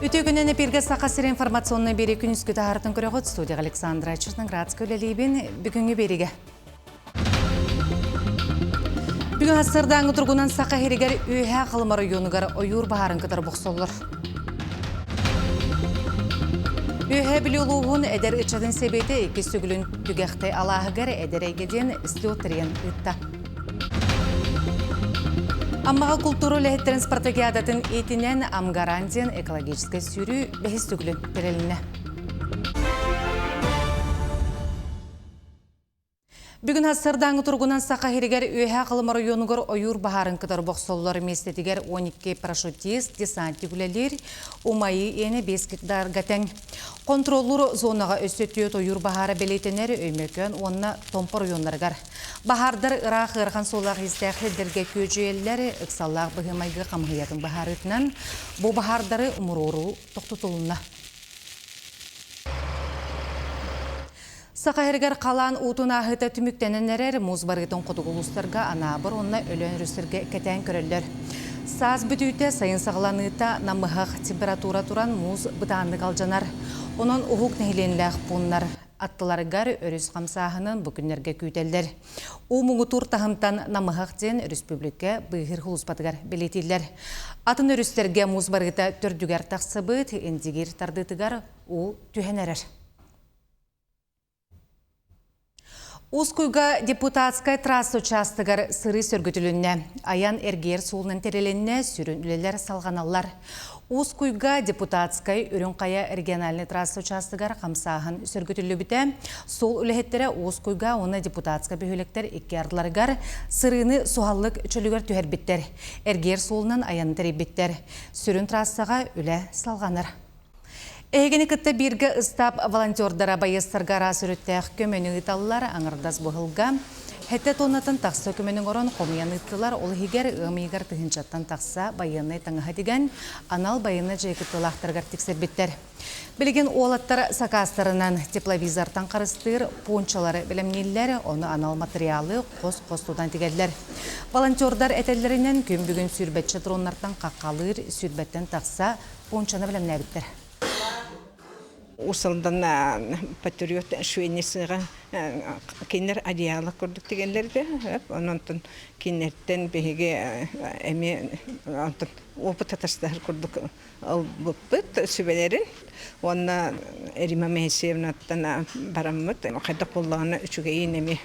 Үтөгінен эпирге сақасыр информационный бері күніскі тағартын көріғыт студия Александра Черноградская өлелейбен бүгінгі береге. Бүгін асырдаңы тұрғынан сақа херегер үйе қылмары йонығар ойур бағарын қыдар бұқсолыр. Үйе білі олуғын әдер үтчадың себеті екі сүгілін түгіқті алағығар әдер әйгеден слеотерен ұтта. Аммаға культуру ләхеттерін спартакиадатын етінен амгаранден экологическай сүрі бәхіс түгілін тереліне. Бүгін асырдаңы тұрғынан сақа херегер үйе қылымары йонығыр ойур бағарын қыдар бұқсоллар местетігер 12 парашютист, десантигулелер, умайы ені 5 гектар гатен. Контроллур зонаға өстетіет ойур бағары белетенері өймекен, онына томпор йонларғар. Бахардар ырах ырхан солақ истәқі дерге көжеелері ұқсаллақ бұғымайғы қамғиятын бағарытынан бұл бахардары ұмырору тоқтытылына. Сақайыргар қалан ұтын ағыта түміктенінерер мұз барғытын құдығылыстарға анабыр онына өлен рүсірге кәтән көрілдер. Саз бүтүйті сайын сағыланыта намығақ температура туран мұз бұтанлық алжанар. Onun ұғық нәйленләқ бұнлар. Аттыларғар өріс қамсағының бүкіндерге күйтелдер. Умуңы тур тағымтан намығақ ден республика бұйғыр құлыспатығар белетелдер. Атын өрістерге мұз барғыта түрдігер тақсы бұд, ендегер тардытығар ол түйенерер. Ускуйга депутатскай трасс участыгар сыры сөргүтілінне, аян әргер суылның тереленне сүрін үлелер салғаналар. Ускуйга депутатскай үрінқая региональный трасс участыгар қамсағын сөргүтілі біте, сол үлехеттері Ускуйга оны депутатска бүйіліктер иккерларгар сырыны суғаллық чөлігер түйер біттер. Әргер суылынан аян тері біттер. Сүрін трассаға үле салғаныр. Эгені кітті біргі ұстап волонтердара байыстырғара сүріттәқ көмені ұйталылар аңырдас бұғылға. Хәтті тонатын тақсы көменің орын қомиян ұйттылар ол егер ұмейгар тұхынчаттан тақса байыны таңыға деген анал байыны жайкыттылақтырғар тексер біттер. Білген олаттар сақастарынан тепловизортан қарыстыр, пончалары білімнелер, оны анал материалы қос-қостудан тегелдер. Волонтердар әтелерінен күн бүгін сүрбетші дронлардан қаққалыр, сүрбеттен тақса пончаны білімне біттер. Усалдан патриот швейнесіға кенер адиялық көрдік дегенлерді. Онын кенерттен бейге әме опыт атастар көрдік бұппыт сүбелерін. Онына Эрима Мехесевнаттан барамыд. Қайда қолағына үшігейін әме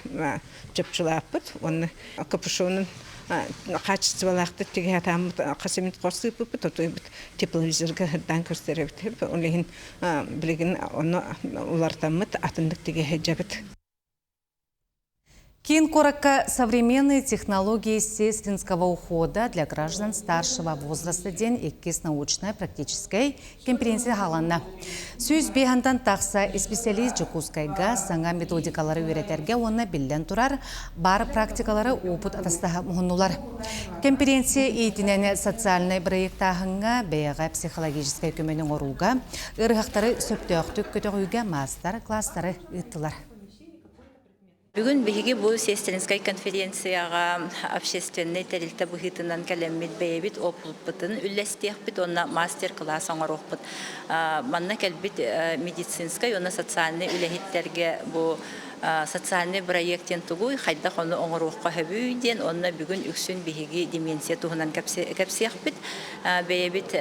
жапшылапыд. Оны капушонын качестволақты теге атамыд қасымет қорсы бұппыт. Отойбыт тепловизорға дан көрстеребіт. Олеген білеген оны олартамыд атындық теге хеджабыт. Кин коротко современные технологии сестринского ухода для граждан старшего возраста ден эккес научной практической конференция халанна. Сөз бейхантан тақса специалист жокускайга саңа методикалары өретерге онна билден турар бар практикалары опыт атастаға мұғыннулар. Конференция ейтінен социальный проекттағынға бейға психологической көменің оруға ұрғақтары сөптөқтік көтіғүйге мастер класстары ұттылар. Бүгін беге бұл сестринскай конференцияға общественный тәрілті бұхитынан кәлеммет бәйбіт опылпытын үлләстеқ біт, онна мастер-класс оңар оқпыт. Манна кәлбіт медицинскай, онна социальный үләхеттерге бұл социальный проекттен тұғуй, қайдақ оны оңар оққа хөбүйден, онна бүгін үксін беге деменция тұғынан кәпсеқ біт, бәйбіт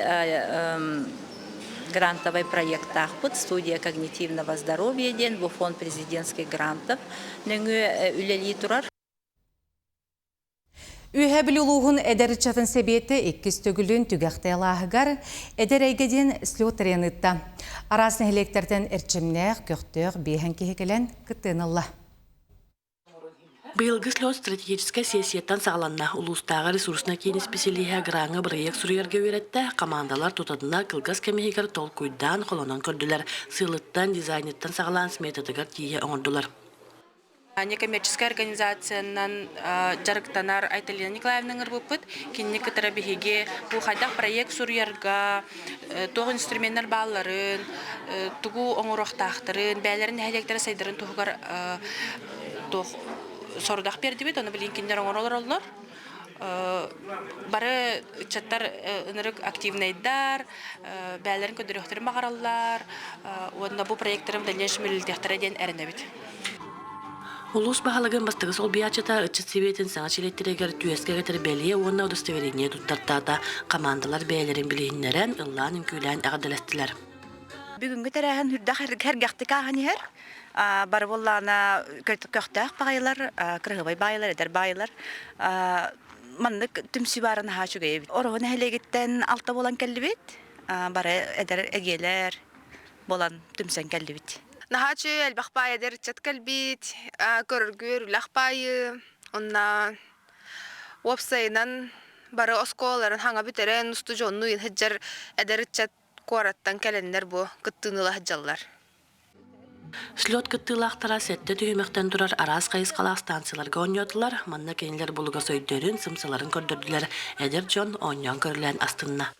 грантовый проект тахпыт, студия когнитивного здоровья ден, бұл фонд президентских грантов, нөңі үлелі тұрар. Үйе білулуғын әдәрі чатын себеті еккіз төгілін түгіқтайлағығар әдәр әйгеден слеотерен ұтта. Арасын электерден әрчімнәқ, көқтіғ, бейхен кехекелен күттіңілла. Быйылгы слёт стратегическая сессияттан сағаланна улустағы ресурсына кейін специалиха граңы проект сүрерге өретті, командалар тұтадына кылгас кемехегер толкуйдан қолонан көрділер, сылыттан, дизайнеттан сағалан сметатығар тие оңырдылар. Некоммерческая организацияның жарықтанар Айталина Николаевның ұрбыпыт, кенне кітірі бігеге бұл қайдақ проект сүрерға, тоғы инструменттер балларын, тұғу оңырықтақтырын, бәлерін әлектері сайдырын тұғығар сордақ берді бет, оны білген кендер оңыр олар олар. бары чаттар ынырык активнайдар, бәлерин көдөрөктөр магараллар, онда бу проекттарым дальнейшем милдехтер ден эренебит. Улус бахалагын бастығы сол биячата ычыт себетін саңа челеттерегер түйескеге тербелие онна удостоверение туттартата командалар бәйлерин билигиннерен ыллаан үмкүлән әгәдәләстиләр. Бүгүнгү терәһен хүрдәх хәргәхти каһанихер. Бар боллана көктәх байлар, кыргыбай байлар, эдер байлар. Маннык түмсү барын хачугай. Орогын хелегиттен алта болан келдибит. Бары эдер эгелер болан түмсен келдибит. Нахачы әлбақпай әдер чаткалбит, көргүр лақпайы, онна опсайынан бары осколарын хаңа бітерен ұсты жонну ин хеджар әдер чат қуараттан кәленлер бұ күттіңілі хеджалар. Слет кыттылақтара сәтті түйімектен тұрар арас қайыз қала станцияларға ойнатылар, манна кенілер бұлыға сөйдерін, сымсаларын көрдірділер, әдер жон ойнан көрілен астынна.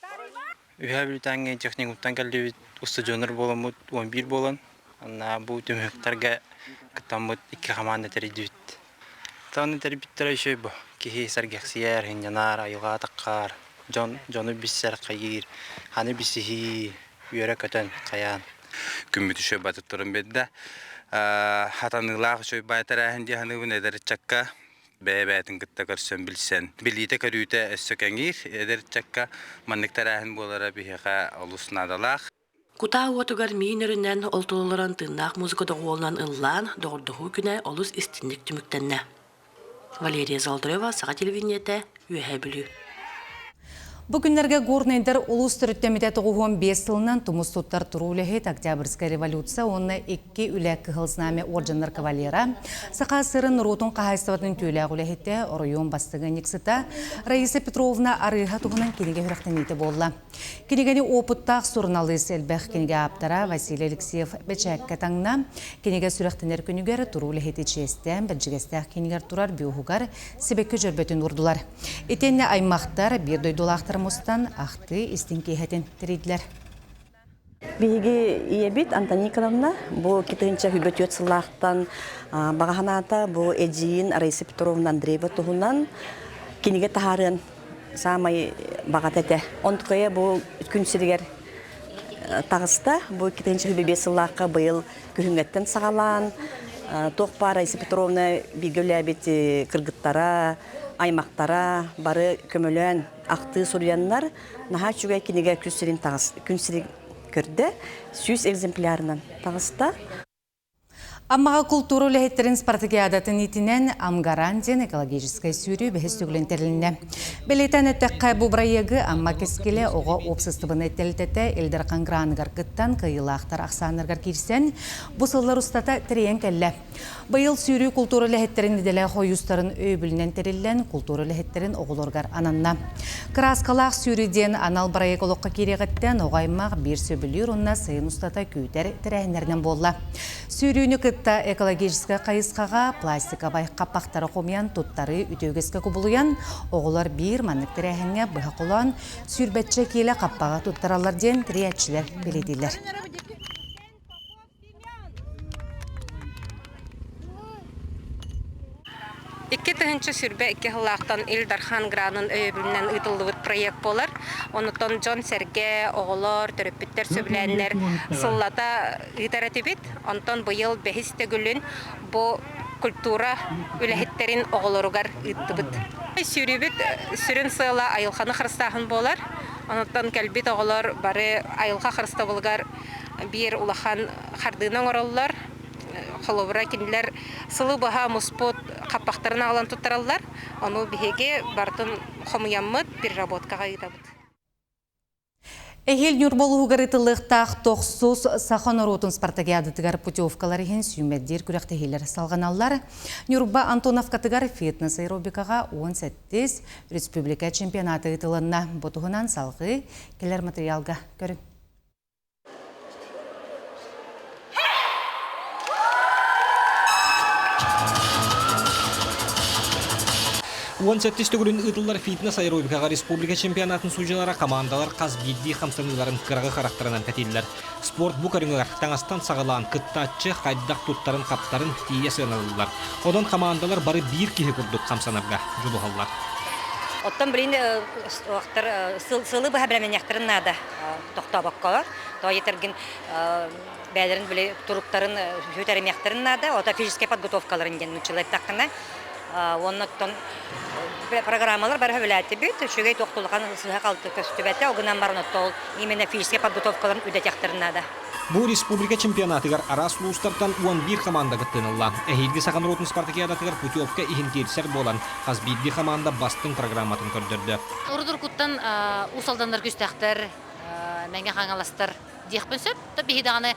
Үйәбілтәңге техникуттан кәлді ұсты жоныр боламыд 11 болан. Анна бу төмөктәргә кытамыт 2 команда теридит. Таны тербиттер шөй бу. Кихи сәргәксияр, хинянар, айга таққар. Жоны биссәр кайыр. Ханы бисихи үере көтөн каян. Күмбүтү шөй батып турын бедде. Хатанылар шөй байтара хинди ханы недер чакка. Бәбәтин кытта көрсөн билсен. Билите көрүтә өссөкәңгир, эдер чакка манныктарахын болара бихага олуснадалар. Кута уотугар миин өрүнен олтололорон тыннақ музыкада голынан ыллаан доғырдығы күнә олус истинник түміктенне. Валерия Золдырева, Саға телевидениете, үйәһә білүү. Бүгінлерге горнайдар улус түріттеметі 5 сылынан тұмыс тұттар тұру үләхет Октябрьская революция онны 2 үләк қығылзнаме орджанлар кавалера сақа сырын ротун қағайстыватын түйіләк үләхетте оройон бастығы нексіта Раиса Петровна арыға тұғынан кенеге хүрақтанеті болла. Кенегені опыттақ сұрыналы селбәқ кенеге аптара Василий Алексеев бәчәкке таңна кенеге сүрақтанер күнігер тұру үләхеті честен бәджігестәқ кенегер тұрар биохугар себекке жүрбетін ұрдылар. Етенне аймақтар бір дойдолақтар Мустан ахты истинкейхетен тиридилер. Биги иебит Антония Николаевна, бу китинча хүбөт йотсыллахтан багаханата бу Эджин Раиса Петровна Андреева тугунан киниге тахарын самай багатете. Онткая бу күнсиригер тагыста бу китинча хүбөбесыллахка быйыл күһүнгеттен сагалан Тоқпа Раиса Петровна бигөләбит кыргыттара аймақтара бары көмөлөн акты сурьяннар наха чугай кинеге күнсирин көрдө 100 экземплярынан тагыста. Аммаға культуру ләхеттерін спартакиадатын итінен Амгаранден экологическай сүйрі бәхістігілін тәріліне. Белетен өттәққай бұ брайығы амма кескелі оға опсыстыбын әттелітеті Элдер Қангранығар күттан кайылақтар ақсанырғар керсен бұсылар ұстата тірейен кәлі. Байыл сүйрі культуру ләхеттерін еделі қойыстарын өйбілінен тәрілен культуру ләхеттерін оғылырғар ананна. Краскалақ сүйріден анал брайығы олыққа кереғіттен оғаймақ бір сөбілер онына сайын ұстата көйтер тірәйінерінен болла. Сүйріні кытта экологическая қайысқаға пластикабай қапақтары қомиян тұттары үтеугеске күбілуян оғылар бір маннық тірәхіңе бұхақылан сүрбәтші келі қаппаға тұттаралар ден тіриятшілер беледілер. Икки тыгынчы сүрбе икки хыллақтан Элдер Қангранын өйбілінен ұйтылдывыт проект болар. Онытон Джон Серге, оғылар, төрөппіттер сөбіләнлер сыллата ұйтаратыбит. Онтон бұйыл бәхісті гүлін бұ культура үләхеттерін оғыларығар ұйттыбыт. Сүрібіт сүрін сыла айылқаны қырыстағын болар. Онытон кәлбит оғылар бары айылға қырыста болғар бір улахан қардыынан оралылар. Холовра киндер сылы баха муспот каппактарын алан туттаралар. Ону бихеге бартын хомуяммыт бир работкага ыйтабыт. Эхел нюрболу гарытылыктак токсус саханоротун спартакиадатыгар путевкалар хен сүймеддер күрәктехилер салганаллар. Нюрба Антоновка тыгар фитнес аэробикага 17 республика чемпионаты ытылынна. Ботугунан салгы келер материалга көрүн. 17 түгілін ұтылар фитнес аэробикаға республика чемпионатын сүйжалара командалар қаз бедді қамсаныларын қырағы қарақтарынан кәтелілер. Спорт бұқарыңығар таңастан сағалан күттатчы қайдақ тұттарын қаптарын тие сыналылар. Одан командалар бары бір кеге күрдік қамсанырға жұлығалар. Оттан билин сылы баха белеменяктарын нада токтабаккалар. Тоетергин бәлерин биле туруктарын хөтәремяктарын нада, ота физическая подготовкаларын ген училайттакына. Оннан программалар бар хәбәләте бит, шугай токтулган сыга калты көстүбәтә, огынан барны тол именно физическая подготовкаларын үдәтяктарын нада. Бу республика чемпионатыгар арас лустартан 11 команда гыттынылла. Эхилги сахан ротын спартакиадатыгар путевка ихинтирсер болан. Хазбидди команда бастың программатын көрдірді. Урдур куттан усалдандар күстәхтер, мәңге хаңаластар диқпін сөп, таби хидағаны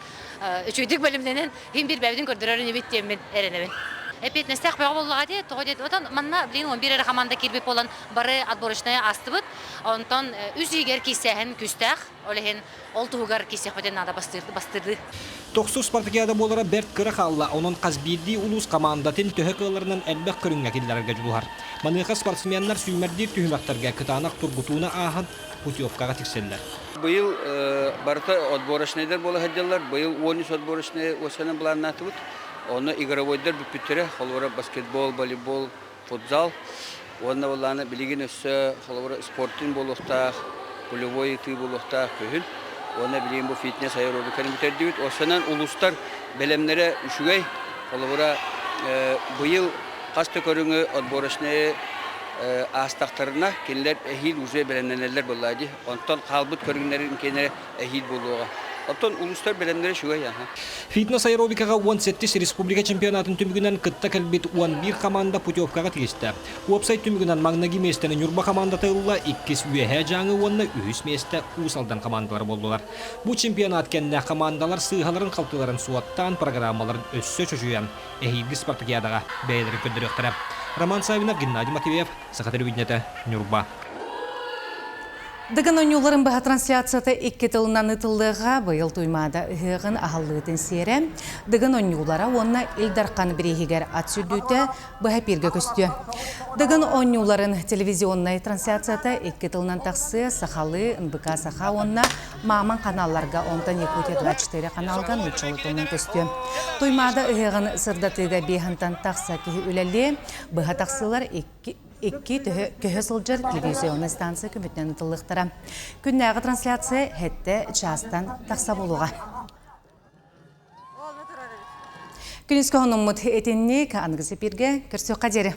үшүйдік бөлімденен хим бір бәбдің көрдірерін ебет теммен әрінебін. Эпет нестәк бәғ болуға де, тоғы деді, отан манна білейін 11 әрі команда кербеп болан бары отборочная асты бұд, онтан үз егер кейсәхін күстәқ, олеген ол туғығар кейсәқ бөтен нада бастырды. Тоқсу спартакиада болара бәрт кыры қалла, onun Қазбидди улус командатын төһө кыларынан әлбәк кырыңга келләргә жубухар. Маныха спортсменнар сүймәрдир түһүмәктәргә кытанак тургутуна аһын путевкага тикселләр. Быйыл барта отборочныйдар бола һәҗәлләр, быйыл 13 отборочный осенен планнатыбыт. Оны игровойдар бүпүттере, холора баскетбол, волейбол, футзал. Онна боланы билеген өссө, холора спорттын болуктак, полевой ты болуктак көһүн. Оны билеген бу фитнес аэробиканы бүтердибит. Осенен улустар белемнере үшүгөй. Холора быйыл касты көрүңү отборочный астактарына келлер эхил уже белемнелер боллади. Онтон калбыт көрүңнөрүн кене эхил болууга. Оттон улустар белемнери шугай. Фитнес аэробикага 17 республика чемпионатын түмүгүнөн кытта келбит 11 команда путевкага тигисте. Вебсайт түмүгүнөн магнаги местени Нюрба команда тылла 2 үеһе жаңы онна 3 месте усалдан командалар болдулар. Бу чемпионат кенне командалар сыйгаларын калтыларын суаттан программаларын өссө чөчүян. Эхилги спартакиадага бәйлери көдөрөктөрө. Роман Савинов, Геннадий Матвеев, Сахатыр Виднета, Нюрба. Дыгын онюларын баха трансляцияты 2 тылынан ытылдыға бұйыл туймада ұғын ағаллығытын сере. Дыгын онюлара онна Илдарқан бірегігер ат сүрдүйті бұға перге көсті. Дыгын онюларын телевизионный трансляцияты 2 тылынан тақсы сақалы НБК сақа онна маман каналларға онтан Якутия 24 каналға нүчалы тонын көсті. Туймада ұғын сырдатыға бейхантан тақса кейі үләлі бұға тақсылар 2 көһө сылжыр телевизионный станция көмөтнен ытыллыктара. Күннәгы трансляция хетте частан тақса болуға. Күнүскө хонуммут этинник ангысы бирге көрсө қадері.